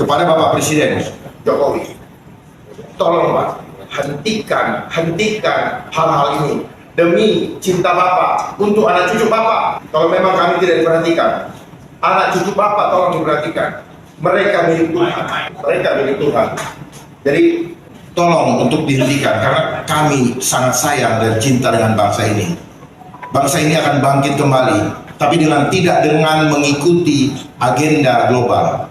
kepada Bapak Presiden Jokowi, tolong Pak, hentikan hal-hal ini demi cinta Bapak untuk anak cucu Bapak. Kalau memang kami tidak diperhatikan, anak cucu Bapak tolong diperhatikan. Mereka milik Tuhan. Jadi tolong untuk dihentikan, karena kami sangat sayang dan cinta dengan bangsa ini. Bangsa ini akan bangkit kembali, tapi tidak dengan mengikuti agenda global.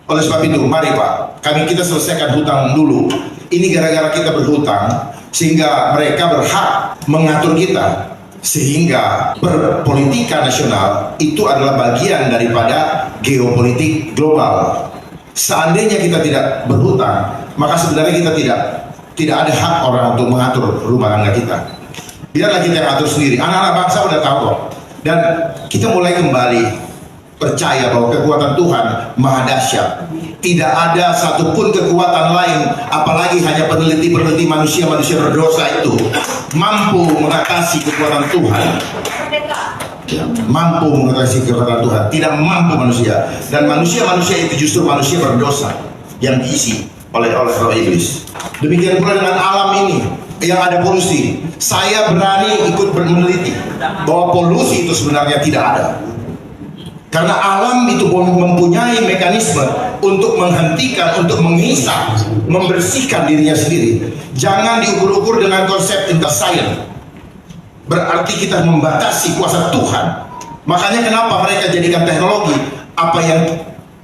Oleh sebab itu, mari Pak, kita selesaikan hutang dulu. Ini gara-gara kita berhutang, sehingga mereka berhak mengatur kita, sehingga berpolitika nasional itu adalah bagian daripada geopolitik global. Seandainya kita tidak berhutang, maka sebenarnya kita tidak ada hak orang untuk mengatur rumah tangga kita. Biarlah kita yang atur sendiri. Anak-anak bangsa udah tahu kok. Dan kita mulai kembali percaya bahwa kekuatan Tuhan maha dahsyat. Tidak ada satupun kekuatan lain, apalagi hanya peneliti manusia berdosa itu mampu mengatasi kekuatan Tuhan. Mampu mengatasi kekuatan Tuhan, tidak mampu manusia. Dan manusia itu justru manusia berdosa yang diisi oleh roh iblis. Demikian pula dengan alam ini yang ada polusi. Saya berani ikut meneliti bahwa polusi itu sebenarnya tidak ada, karena alam itu mempunyai mekanisme untuk menghentikan, untuk menghisap, membersihkan dirinya sendiri. Jangan diukur-ukur dengan konsep science. Berarti kita membatasi kuasa Tuhan. Makanya kenapa mereka jadikan teknologi apa yang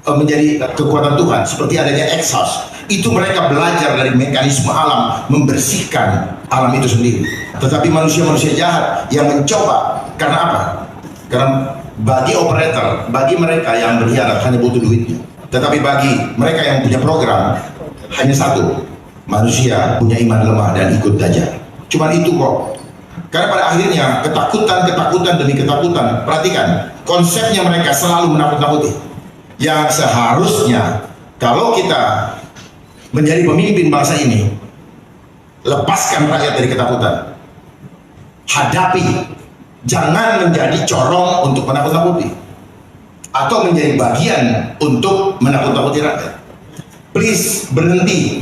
menjadi kekuatan Tuhan, seperti adanya exhaust. Itu mereka belajar dari mekanisme alam, membersihkan alam itu sendiri. Tetapi manusia jahat yang mencoba, karena apa? Karena bagi operator, bagi mereka yang berkhianat hanya butuh duitnya. Tetapi bagi mereka yang punya program, hanya satu, manusia punya iman lemah dan ikut dajjal. Cuman itu kok. Karena pada akhirnya ketakutan demi ketakutan. Perhatikan, konsepnya mereka selalu menakut-nakuti. Yang seharusnya kalau kita menjadi pemimpin bangsa ini, lepaskan rakyat dari ketakutan. Hadapi, jangan menjadi corong untuk menakut-nakuti atau menjadi bagian untuk menakut-nakuti rakyat. Please berhenti.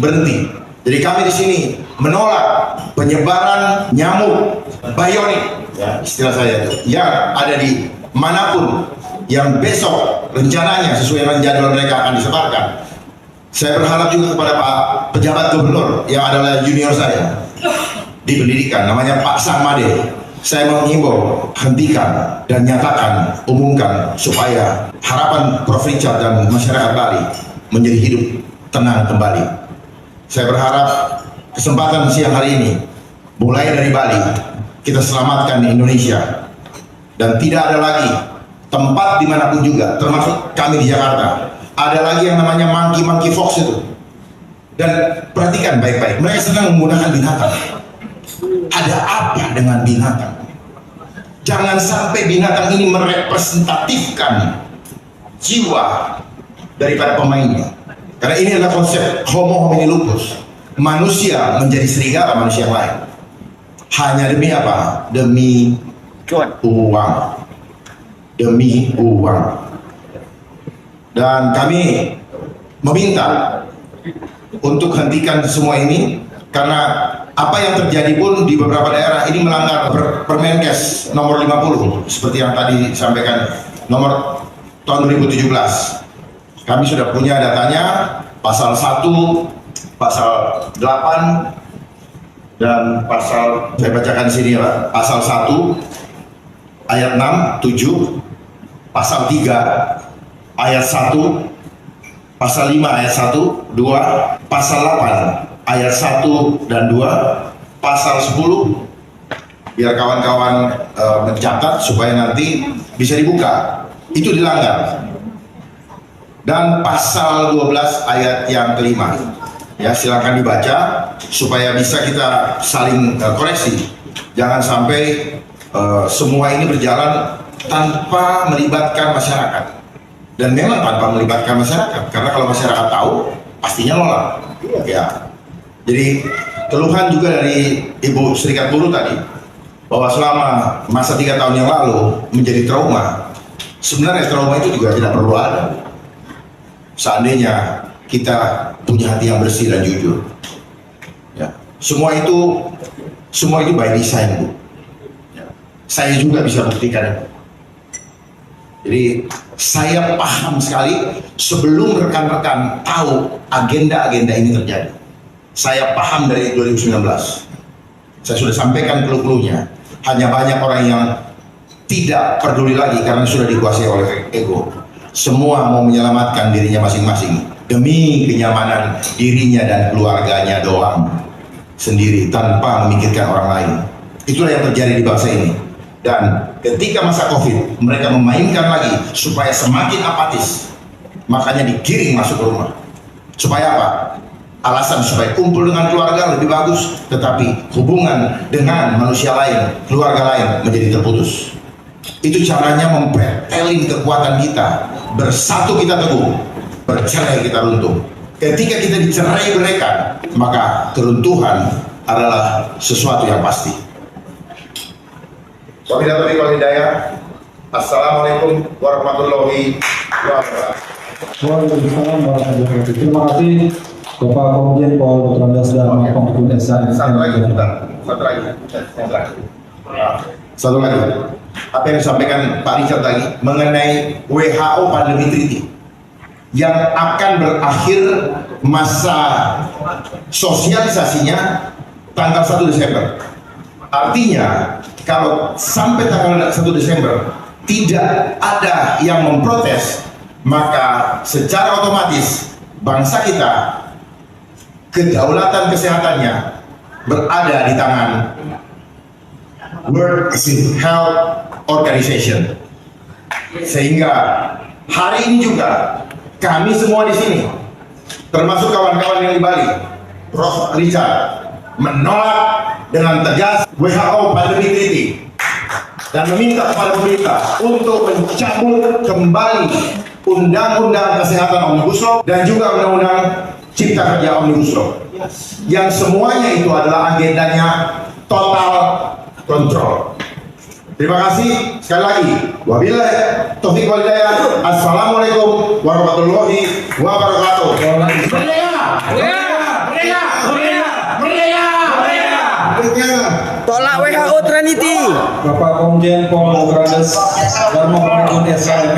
Jadi kami di sini menolak penyebaran nyamuk bionik, ya, istilah saya itu, yang ada di manapun, yang besok rencananya sesuai dengan jadwal mereka akan disebarkan. Saya berharap juga kepada Pak pejabat gubernur yang adalah junior saya di pendidikan, namanya Pak Samade. Saya mengimbau, hentikan dan nyatakan, umumkan supaya harapan Prof. Richard dan masyarakat Bali menjadi hidup tenang kembali. Saya berharap kesempatan siang hari ini, mulai dari Bali, kita selamatkan Indonesia, dan tidak ada lagi tempat dimanapun juga, termasuk kami di Jakarta, ada lagi yang namanya monkey fox itu. Dan perhatikan baik-baik, mereka sedang menggunakan binatang. Ada apa dengan binatang? Jangan sampai binatang ini merepresentatifkan jiwa daripada pemainnya. Karena ini adalah konsep homo homini lupus. Manusia menjadi serigala manusia yang lain. Hanya demi apa? Demi uang. Demi uang. Dan kami meminta untuk hentikan semua ini, karena apa yang terjadi pun di beberapa daerah ini melanggar Permenkes nomor 50 seperti yang tadi disampaikan, nomor tahun 2017. Kami sudah punya datanya, pasal 1, pasal 8, dan pasal, saya bacakan di sini ya, pasal 1 ayat 6, 7, pasal 3 ayat 1, pasal 5 ayat 1, 2, pasal 8 ayat 1 dan 2, pasal 10, biar kawan-kawan mencatat supaya nanti bisa dibuka, itu dilanggar. Dan pasal 12 ayat yang kelima, ya, silakan dibaca supaya bisa kita saling koreksi. Jangan sampai semua ini berjalan tanpa melibatkan masyarakat. Dan memang tanpa melibatkan masyarakat, karena kalau masyarakat tahu pastinya nolak, ya. Jadi keluhan juga dari Ibu Serikat Buruh tadi, bahwa selama masa 3 tahun yang lalu menjadi trauma. Sebenarnya trauma itu juga tidak perlu ada. Seandainya kita punya hati yang bersih dan jujur. Ya. Semua itu by design, Bu. Ya. Saya juga bisa buktikan. Jadi saya paham sekali sebelum rekan-rekan tahu agenda-agenda ini terjadi. Saya paham dari 2019. Saya sudah sampaikan clue-cluenya. Hanya banyak orang yang tidak peduli lagi karena sudah dikuasai oleh ego. Semua mau menyelamatkan dirinya masing-masing demi kenyamanan dirinya dan keluarganya doang sendiri tanpa memikirkan orang lain. Itulah yang terjadi di bangsa ini. Dan ketika masa Covid, mereka memainkan lagi supaya semakin apatis. Makanya digiring masuk ke rumah. Supaya apa? Alasan supaya kumpul dengan keluarga lebih bagus, tetapi hubungan dengan manusia lain, keluarga lain menjadi terputus. Itu caranya mempretelin kekuatan kita. Bersatu kita teguh, bercerai kita runtuh. Ketika kita dicerai-beraikan, maka keruntuhan adalah sesuatu yang pasti. Wabillahi wal hidayah. Assalamualaikum warahmatullahi wabarakatuh. Waalaikumsalam warahmatullahi wabarakatuh. Terima kasih Bapak Komjen Pol Dr. Andes dan Komjen SAN. Satu lagi. Satu lagi. Apa yang disampaikan Pak Richard tadi mengenai WHO Pandemi Treaty yang akan berakhir masa sosialisasinya tanggal 1 Desember. Artinya kalau sampai tanggal 1 Desember tidak ada yang memprotes, maka secara otomatis bangsa kita kedaulatan kesehatannya berada di tangan World Health Organization. Sehingga hari ini juga kami semua di sini, termasuk kawan-kawan yang di Bali, Prof. Richard, menolak dengan tegas WHO Pandemi Treaty dan meminta kepada pemerintah untuk mencabut kembali Undang-Undang Kesehatan Omnibus Law dan juga Undang-Undang Cipta Kerja Omnibus Law, yang semuanya itu adalah agendanya total kontrol. Terima kasih sekali lagi. Wabillahi taufiq wal hidayah. Assalamualaikum warahmatullahi wabarakatuh. Tolak WHO Trinity. Bapak Komjen Pol Dr. Andes dan Komjen SAN.